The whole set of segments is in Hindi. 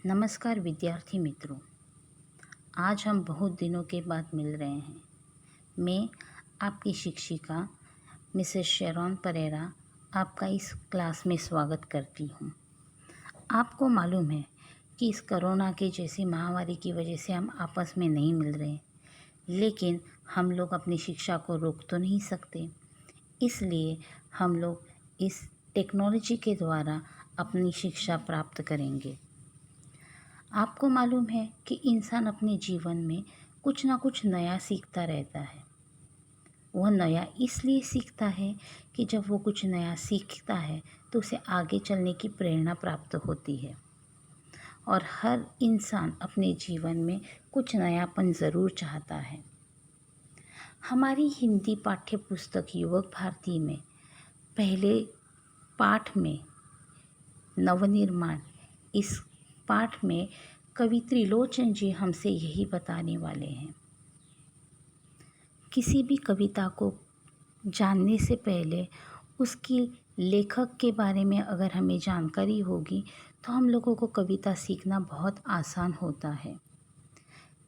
नमस्कार विद्यार्थी मित्रों। आज हम बहुत दिनों के बाद मिल रहे हैं। मैं आपकी शिक्षिका मिसेस शेरॉन परेरा आपका इस क्लास में स्वागत करती हूँ। आपको मालूम है कि इस कोरोना के जैसी महामारी की वजह से हम आपस में नहीं मिल रहे, लेकिन हम लोग अपनी शिक्षा को रोक तो नहीं सकते। इसलिए हम लोग इस टेक्नोलॉजी के द्वारा अपनी शिक्षा प्राप्त करेंगे। आपको मालूम है कि इंसान अपने जीवन में कुछ ना कुछ नया सीखता रहता है। वह नया इसलिए सीखता है कि जब वो कुछ नया सीखता है तो उसे आगे चलने की प्रेरणा प्राप्त होती है। और हर इंसान अपने जीवन में कुछ नयापन ज़रूर चाहता है। हमारी हिंदी पाठ्य पुस्तक युवक भारती में पहले पाठ में नवनिर्माण, इस पाठ में कवि त्रिलोचन जी हमसे यही बताने वाले हैं। किसी भी कविता को जानने से पहले उसकी लेखक के बारे में अगर हमें जानकारी होगी तो हम लोगों को कविता सीखना बहुत आसान होता है।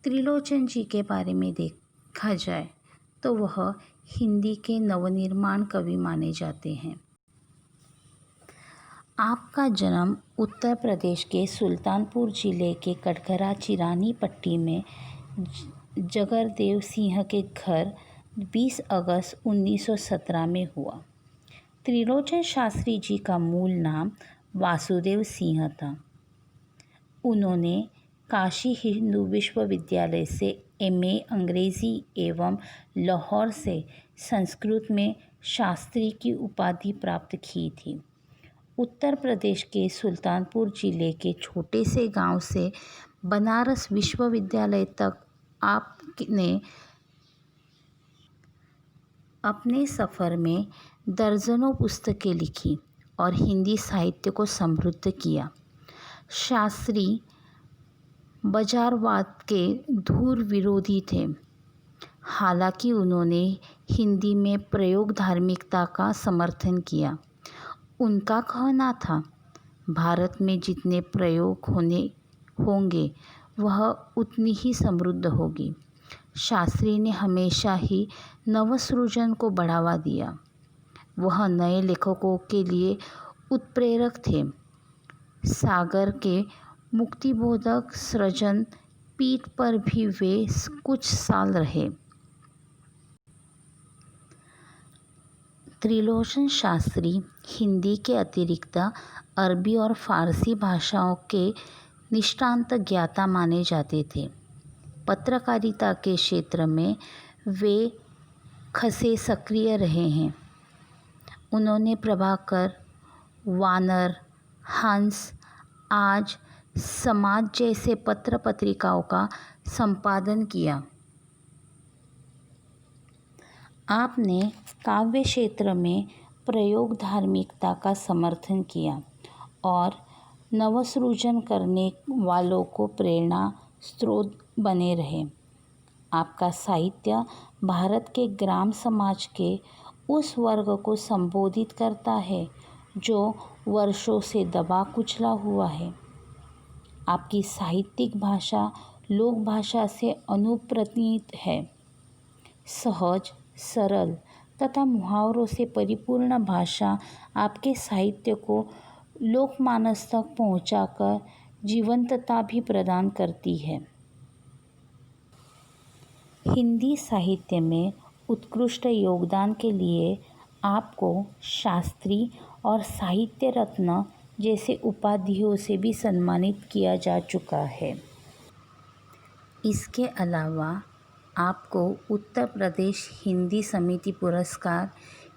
त्रिलोचन जी के बारे में देखा जाए तो वह हिंदी के नवनिर्माण कवि माने जाते हैं। आपका जन्म उत्तर प्रदेश के सुल्तानपुर जिले के कटघरा चिरानी पट्टी में जगरदेव सिंह के घर 20 अगस्त 1917 में हुआ। त्रिलोचन शास्त्री जी का मूल नाम वासुदेव सिंह था। उन्होंने काशी हिंदू विश्वविद्यालय से एमए अंग्रेज़ी एवं लाहौर से संस्कृत में शास्त्री की उपाधि प्राप्त की थी। उत्तर प्रदेश के सुल्तानपुर जिले के छोटे से गांव से बनारस विश्वविद्यालय तक आपने अपने सफ़र में दर्जनों पुस्तकें लिखी और हिंदी साहित्य को समृद्ध किया। शास्त्री बाजारवाद के धूर विरोधी थे। हालांकि उन्होंने हिंदी में प्रयोग धार्मिकता का समर्थन किया। उनका कहना था, भारत में जितने प्रयोग होंगे वह उतनी ही समृद्ध होगी। शास्त्री ने हमेशा ही नवसृजन को बढ़ावा दिया। वह नए लेखकों के लिए उत्प्रेरक थे। सागर के मुक्तिबोधक सृजन पीठ पर भी वे कुछ साल रहे। त्रिलोचन शास्त्री हिंदी के अतिरिक्त अरबी और फारसी भाषाओं के निष्णात ज्ञाता माने जाते थे। पत्रकारिता के क्षेत्र में वे खासे सक्रिय रहे हैं। उन्होंने प्रभाकर, वानर, हंस, आज, समाज जैसे पत्र पत्रिकाओं का संपादन किया। आपने काव्य क्षेत्र में प्रयोग धार्मिकता का समर्थन किया और नवसृजन करने वालों को प्रेरणा स्रोत बने रहे। आपका साहित्य भारत के ग्राम समाज के उस वर्ग को संबोधित करता है जो वर्षों से दबा कुचला हुआ है। आपकी साहित्यिक भाषा लोक भाषा से अनुप्राणित है। सहज, सरल तथा मुहावरों से परिपूर्ण भाषा आपके साहित्य को लोकमानस तक पहुंचाकर जीवंतता भी प्रदान करती है। हिंदी साहित्य में उत्कृष्ट योगदान के लिए आपको शास्त्री और साहित्य रत्न जैसे उपाधियों से भी सम्मानित किया जा चुका है। इसके अलावा आपको उत्तर प्रदेश हिंदी समिति पुरस्कार,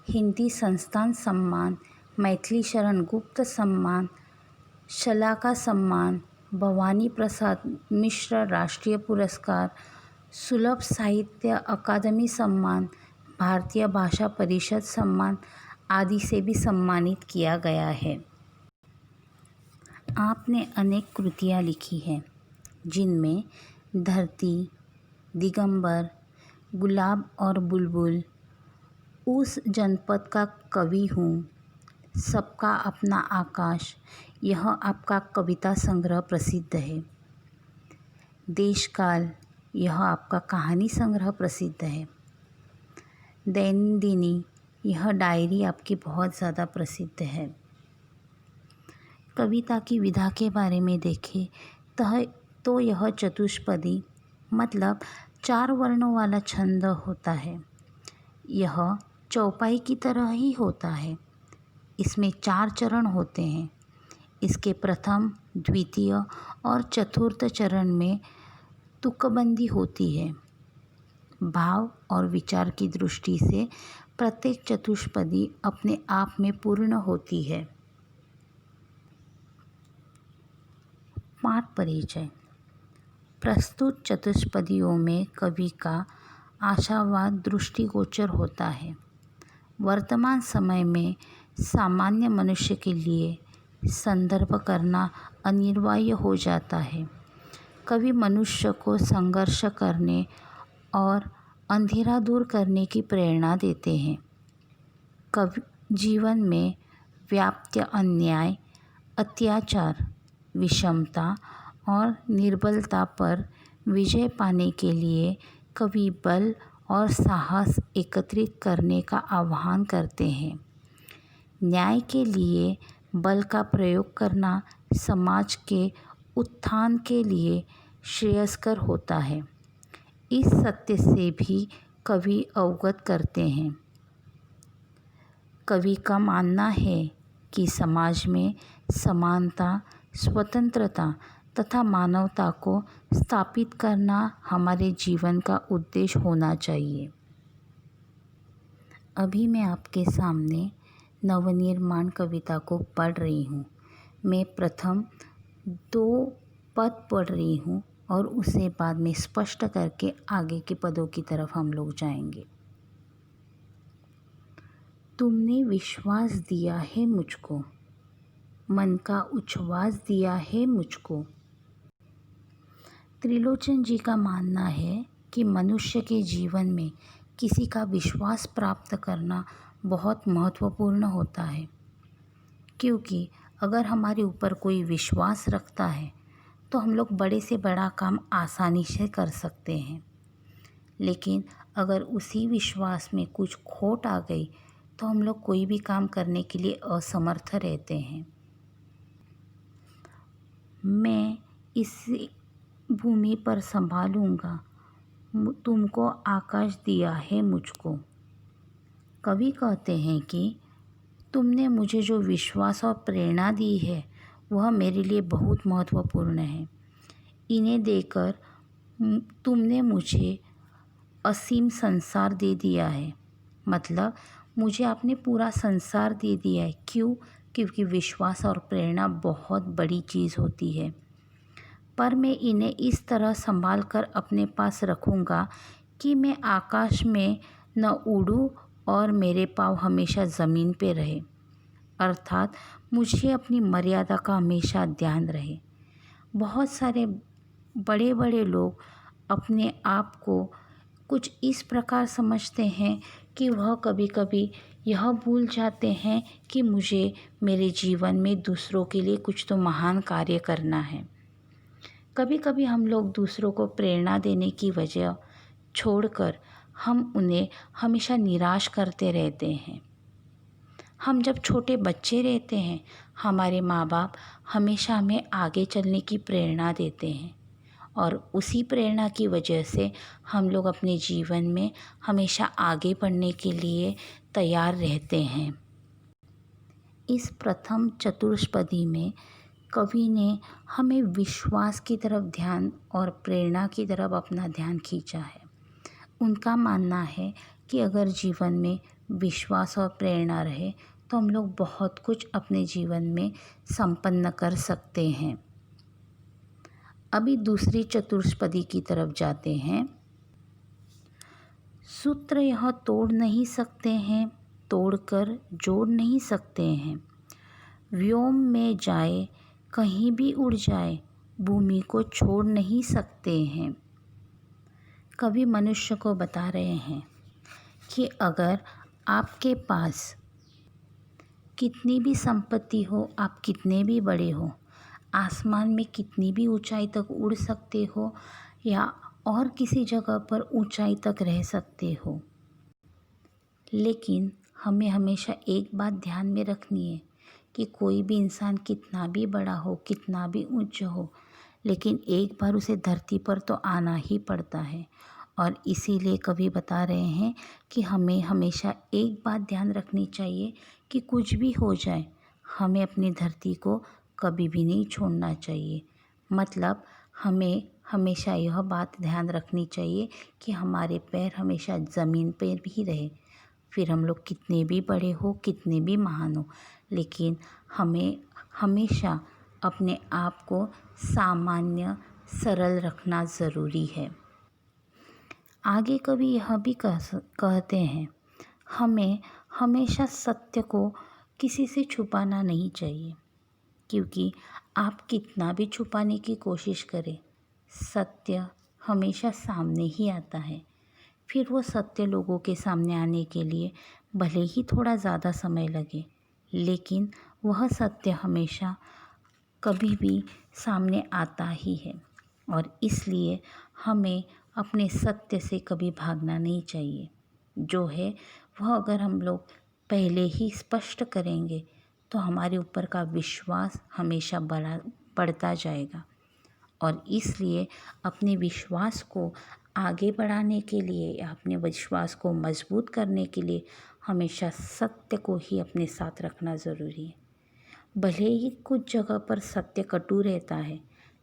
हिंदी संस्थान सम्मान, मैथिली शरण गुप्त सम्मान, शलाका सम्मान, भवानी प्रसाद मिश्र राष्ट्रीय पुरस्कार, सुलभ साहित्य अकादमी सम्मान, भारतीय भाषा परिषद सम्मान आदि से भी सम्मानित किया गया है। आपने अनेक कृतियाँ लिखी हैं, जिनमें धरती, दिगंबर, गुलाब और बुलबुल, उस जनपद का कवि हूँ, सबका अपना आकाश, यह आपका कविता संग्रह प्रसिद्ध है। देशकाल, यह आपका कहानी संग्रह प्रसिद्ध है। दैनंदिनी, यह डायरी आपकी बहुत ज़्यादा प्रसिद्ध है। कविता की विधा के बारे में देखें तो यह चतुष्पदी मतलब 4 वर्णों वाला छंद होता है। यह चौपाई की तरह ही होता है। इसमें 4 चरण होते हैं। इसके प्रथम, द्वितीय और चतुर्थ चरण में तुकबंदी होती है। भाव और विचार की दृष्टि से प्रत्येक चतुष्पदी अपने आप में पूर्ण होती है। पाठ परिचय। प्रस्तुत चतुष्पदियों में कवि का आशावाद दृष्टिगोचर होता है। वर्तमान समय में सामान्य मनुष्य के लिए संदर्भ करना अनिवार्य हो जाता है। कवि मनुष्य को संघर्ष करने और अंधेरा दूर करने की प्रेरणा देते हैं। कवि जीवन में व्याप्त अन्याय, अत्याचार, विषमता और निर्बलता पर विजय पाने के लिए कवि बल और साहस एकत्रित करने का आह्वान करते हैं। न्याय के लिए बल का प्रयोग करना समाज के उत्थान के लिए श्रेयस्कर होता है। इस सत्य से भी कवि अवगत करते हैं। कवि का मानना है कि समाज में समानता, स्वतंत्रता तथा मानवता को स्थापित करना हमारे जीवन का उद्देश्य होना चाहिए। अभी मैं आपके सामने नवनिर्माण कविता को पढ़ रही हूँ। मैं प्रथम 2 पद पढ़ रही हूँ और उसे बाद में स्पष्ट करके आगे के पदों की तरफ हम लोग जाएंगे। तुमने विश्वास दिया है मुझको, मन का उच्छ्वास दिया है मुझको। त्रिलोचन जी का मानना है कि मनुष्य के जीवन में किसी का विश्वास प्राप्त करना बहुत महत्वपूर्ण होता है, क्योंकि अगर हमारे ऊपर कोई विश्वास रखता है तो हम लोग बड़े से बड़ा काम आसानी से कर सकते हैं। लेकिन अगर उसी विश्वास में कुछ खोट आ गई तो हम लोग कोई भी काम करने के लिए असमर्थ रहते हैं। मैं इस भूमि पर संभालूंगा, तुमको आकाश दिया है मुझको। कवि कहते हैं कि तुमने मुझे जो विश्वास और प्रेरणा दी है वह मेरे लिए बहुत महत्वपूर्ण है। इन्हें देकर तुमने मुझे असीम संसार दे दिया है। मतलब मुझे आपने पूरा संसार दे दिया है। क्यों? क्योंकि विश्वास और प्रेरणा बहुत बड़ी चीज़ होती है। पर मैं इन्हें इस तरह संभाल कर अपने पास रखूँगा कि मैं आकाश में न उड़ूँ और मेरे पाँव हमेशा ज़मीन पे रहे। अर्थात मुझे अपनी मर्यादा का हमेशा ध्यान रहे। बहुत सारे बड़े बड़े लोग अपने आप को कुछ इस प्रकार समझते हैं कि वह कभी कभी यह भूल जाते हैं कि मुझे मेरे जीवन में दूसरों के लिए कुछ तो महान कार्य करना है। कभी कभी हम लोग दूसरों को प्रेरणा देने की वजह छोड़कर हम उन्हें हमेशा निराश करते रहते हैं। हम जब छोटे बच्चे रहते हैं, हमारे माँ बाप हमेशा हमें आगे चलने की प्रेरणा देते हैं और उसी प्रेरणा की वजह से हम लोग अपने जीवन में हमेशा आगे बढ़ने के लिए तैयार रहते हैं। इस प्रथम चतुष्पदी में कवि ने हमें विश्वास की तरफ ध्यान और प्रेरणा की तरफ अपना ध्यान खींचा है। उनका मानना है कि अगर जीवन में विश्वास और प्रेरणा रहे तो हम लोग बहुत कुछ अपने जीवन में संपन्न कर सकते हैं। अभी दूसरी चतुष्पदी की तरफ जाते हैं। सूत्र यह तोड़ नहीं सकते हैं, तोड़कर जोड़ नहीं सकते हैं। व्योम में जाए, कहीं भी उड़ जाए, भूमि को छोड़ नहीं सकते हैं। कवि मनुष्य को बता रहे हैं कि अगर आपके पास कितनी भी संपत्ति हो, आप कितने भी बड़े हो, आसमान में कितनी भी ऊंचाई तक उड़ सकते हो या और किसी जगह पर ऊंचाई तक रह सकते हो, लेकिन हमें हमेशा एक बात ध्यान में रखनी है कि कोई भी इंसान कितना भी बड़ा हो, कितना भी ऊंच हो, लेकिन एक बार उसे धरती पर तो आना ही पड़ता है। और इसीलिए कवि बता रहे हैं कि हमें हमेशा एक बात ध्यान रखनी चाहिए कि कुछ भी हो जाए, हमें अपनी धरती को कभी भी नहीं छोड़ना चाहिए। मतलब हमें हमेशा यह बात ध्यान रखनी चाहिए कि हमारे पैर हमेशा ज़मीन पर ही रहे। फिर हम लोग कितने भी बड़े हो, कितने भी महान हो, लेकिन हमें हमेशा अपने आप को सामान्य सरल रखना ज़रूरी है। आगे कवि यह भी कहते हैं, हमें हमेशा सत्य को किसी से छुपाना नहीं चाहिए, क्योंकि आप कितना भी छुपाने की कोशिश करें, सत्य हमेशा सामने ही आता है। फिर वो सत्य लोगों के सामने आने के लिए भले ही थोड़ा ज़्यादा समय लगे, लेकिन वह सत्य हमेशा कभी भी सामने आता ही है। और इसलिए हमें अपने सत्य से कभी भागना नहीं चाहिए। जो है वह अगर हम लोग पहले ही स्पष्ट करेंगे तो हमारे ऊपर का विश्वास हमेशा बढ़ता जाएगा। और इसलिए अपने विश्वास को आगे बढ़ाने के लिए या अपने विश्वास को मजबूत करने के लिए हमेशा सत्य को ही अपने साथ रखना ज़रूरी है। भले ही कुछ जगह पर सत्य कटु रहता है,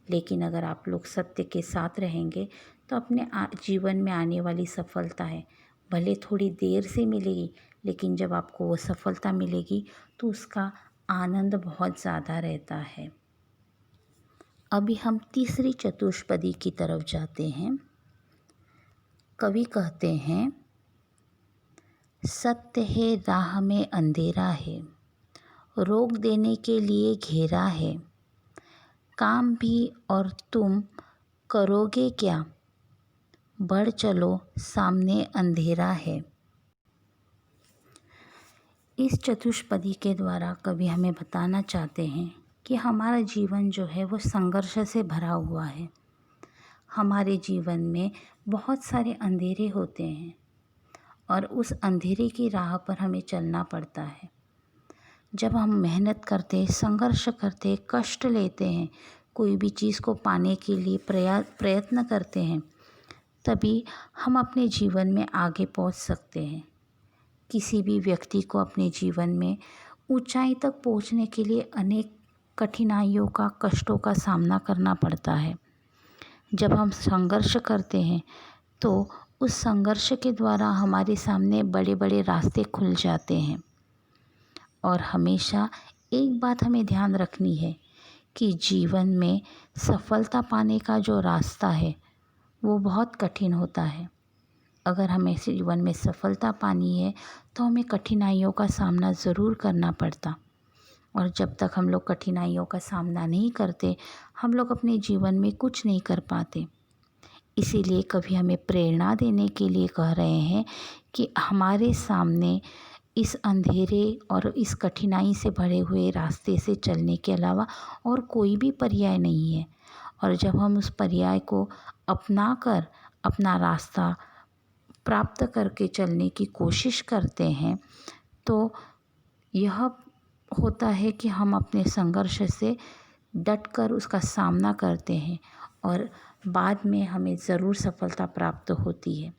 लेकिन अगर आप लोग सत्य के साथ रहेंगे तो अपने जीवन में आने वाली सफलता है, भले थोड़ी देर से मिलेगी, लेकिन जब आपको वो सफलता मिलेगी तो उसका आनंद बहुत ज़्यादा रहता है। अभी हम तीसरी चतुष्पदी की तरफ जाते हैं। कवि कहते हैं, सत्य है राह में अंधेरा है, रोक देने के लिए घेरा है, काम भी और तुम करोगे क्या, बढ़ चलो सामने अंधेरा है। इस चतुष्पदी के द्वारा कवि हमें बताना चाहते हैं कि हमारा जीवन जो है वो संघर्ष से भरा हुआ है। हमारे जीवन में बहुत सारे अंधेरे होते हैं और उस अंधेरे की राह पर हमें चलना पड़ता है। जब हम मेहनत करते, संघर्ष करते, कष्ट लेते हैं, कोई भी चीज़ को पाने के लिए प्रयत्न करते हैं, तभी हम अपने जीवन में आगे पहुंच सकते हैं। किसी भी व्यक्ति को अपने जीवन में ऊंचाई तक पहुंचने के लिए अनेक कठिनाइयों का, कष्टों का सामना करना पड़ता है। जब हम संघर्ष करते हैं तो उस संघर्ष के द्वारा हमारे सामने बड़े बड़े रास्ते खुल जाते हैं। और हमेशा एक बात हमें ध्यान रखनी है कि जीवन में सफलता पाने का जो रास्ता है वो बहुत कठिन होता है। अगर हमें जीवन में सफलता पानी है तो हमें कठिनाइयों का सामना ज़रूर करना पड़ता। और जब तक हम लोग कठिनाइयों का सामना नहीं करते, हम लोग अपने जीवन में कुछ नहीं कर पाते। इसीलिए कभी हमें प्रेरणा देने के लिए कह रहे हैं कि हमारे सामने इस अंधेरे और इस कठिनाई से भरे हुए रास्ते से चलने के अलावा और कोई भी पर्याय नहीं है। और जब हम उस पर्याय को अपना कर अपना रास्ता प्राप्त करके चलने की कोशिश करते हैं तो यह होता है कि हम अपने संघर्ष से डटकर उसका सामना करते हैं और बाद में हमें ज़रूर सफलता प्राप्त होती है।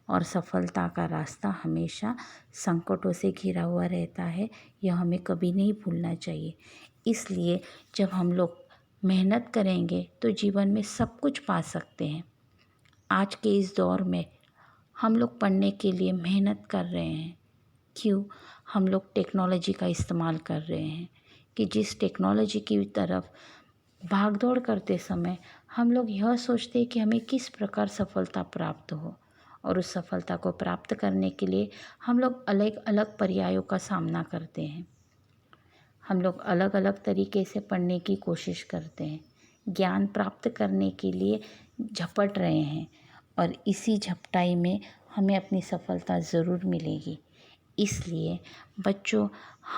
और सफलता का रास्ता हमेशा संकटों से घिरा हुआ रहता है, यह हमें कभी नहीं भूलना चाहिए। इसलिए जब हम लोग मेहनत करेंगे तो जीवन में सब कुछ पा सकते हैं। आज के इस दौर में हम लोग पढ़ने के लिए मेहनत कर रहे हैं। क्यों? हम लोग टेक्नोलॉजी का इस्तेमाल कर रहे हैं कि जिस टेक्नोलॉजी की तरफ भागदौड़ करते समय हम लोग यह सोचते हैं कि हमें किस प्रकार सफलता प्राप्त हो, और उस सफलता को प्राप्त करने के लिए हम लोग अलग अलग पर्यायों का सामना करते हैं। हम लोग अलग अलग तरीके से पढ़ने की कोशिश करते हैं, ज्ञान प्राप्त करने के लिए झपट रहे हैं और इसी झपटाई में हमें अपनी सफलता ज़रूर मिलेगी। इसलिए बच्चों,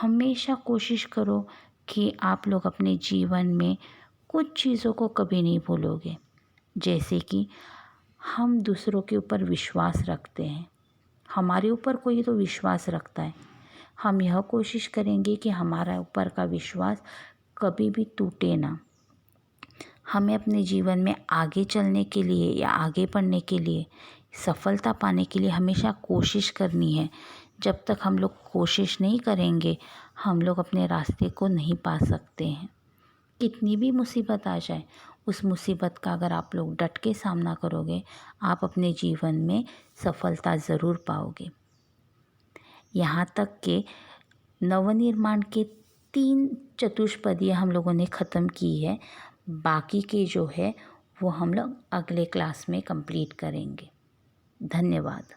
हमेशा कोशिश करो कि आप लोग अपने जीवन में कुछ चीज़ों को कभी नहीं भूलोगे। जैसे कि हम दूसरों के ऊपर विश्वास रखते हैं, हमारे ऊपर कोई तो विश्वास रखता है। हम यह कोशिश करेंगे कि हमारा ऊपर का विश्वास कभी भी टूटे ना। हमें अपने जीवन में आगे चलने के लिए या आगे बढ़ने के लिए, सफलता पाने के लिए हमेशा कोशिश करनी है। जब तक हम लोग कोशिश नहीं करेंगे, हम लोग अपने रास्ते को नहीं पा सकते हैं। कितनी भी मुसीबत आ जाए, उस मुसीबत का अगर आप लोग डट के सामना करोगे, आप अपने जीवन में सफलता ज़रूर पाओगे। यहाँ तक कि नवनिर्माण के 3 चतुष्पदियाँ हम लोगों ने ख़त्म की है। बाकी के जो है वो हम लोग अगले क्लास में कंप्लीट करेंगे। धन्यवाद।